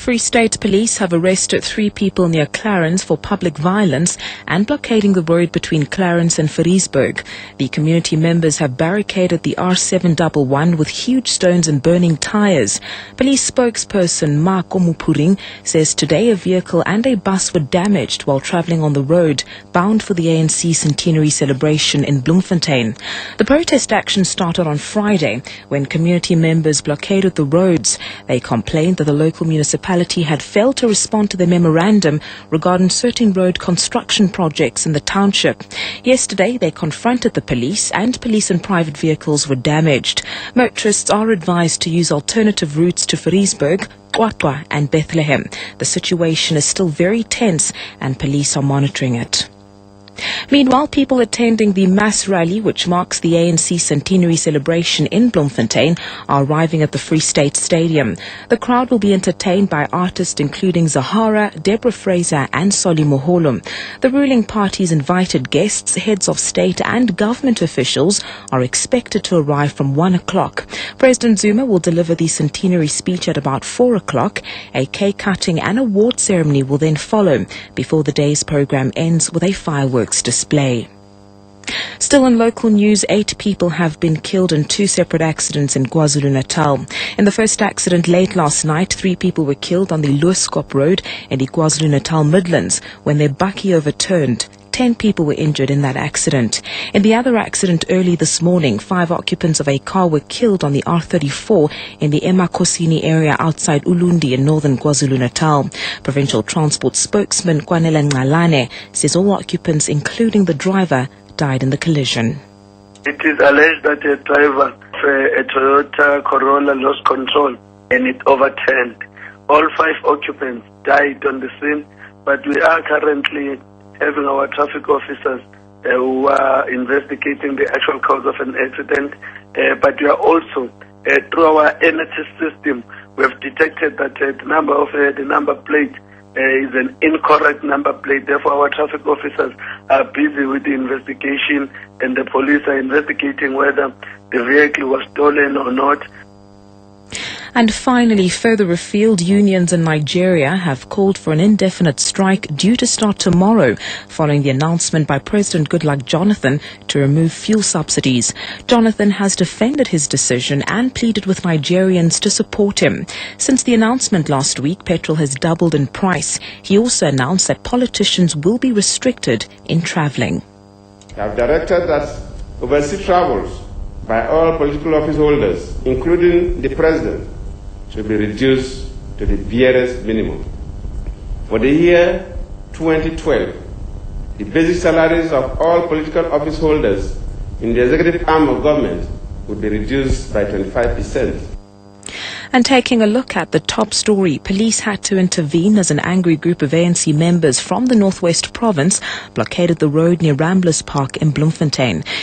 Free State Police have arrested 3 people near Clarens for public violence and blockading the road between Clarens and Fariesburg. The community members have barricaded the R711 with huge stones and burning tires. Police spokesperson Mako Mupuring says today a vehicle and a bus were damaged while travelling on the road bound for the ANC centenary celebration in Bloemfontein. The protest action started on Friday when community members blockaded the roads. They complained that the local municipality had failed to respond to the memorandum regarding certain road construction projects in the township. Yesterday, they confronted the police and private vehicles were damaged. Motorists are advised to use alternative routes to Fariesburg, Qwaqwa and Bethlehem. The situation is still very tense and police are monitoring it. Meanwhile, people attending the mass rally, which marks the ANC centenary celebration in Bloemfontein, are arriving at the Free State Stadium. The crowd will be entertained by artists including Zahara, Deborah Fraser and Solly Moholo. The ruling party's invited guests, heads of state and government officials, are expected to arrive from 1 o'clock. President Zuma will deliver the centenary speech at about 4 o'clock. A cake cutting and award ceremony will then follow before the day's program ends with a fireworks display. Still in local news, 8 people have been killed in 2 separate accidents in KwaZulu-Natal. In the first accident late last night, 3 people were killed on the Louskop Road in the KwaZulu-Natal Midlands when their bakkie overturned. 10 people were injured in that accident. In the other accident early this morning, 5 occupants of a car were killed on the R34 in the eMakhosini area outside Ulundi in northern KwaZulu-Natal. Provincial Transport spokesman Kwanele Ngalane says all occupants, including the driver, died in the collision. It is alleged that a driver of a Toyota Corolla lost control and it overturned. All 5 occupants died on the scene, but we are currently having our traffic officers who are investigating the actual cause of an accident. But we are also, through our NHS system, we have detected that the number plate is an incorrect number plate. Therefore, our traffic officers are busy with the investigation, and the police are investigating whether the vehicle was stolen or not. And finally, further afield, unions in Nigeria have called for an indefinite strike due to start tomorrow, following the announcement by President Goodluck Jonathan to remove fuel subsidies. Jonathan has defended his decision and pleaded with Nigerians to support him. Since the announcement last week, petrol has doubled in price. He also announced that politicians will be restricted in travelling. I have directed that overseas travels by all political office holders, including the President, should be reduced to the barest minimum. For the year 2012, the basic salaries of all political office holders in the executive arm of government would be reduced by 25%. And taking a look at the top story, police had to intervene as an angry group of ANC members from the Northwest Province blockaded the road near Ramblers Park in Bloemfontein.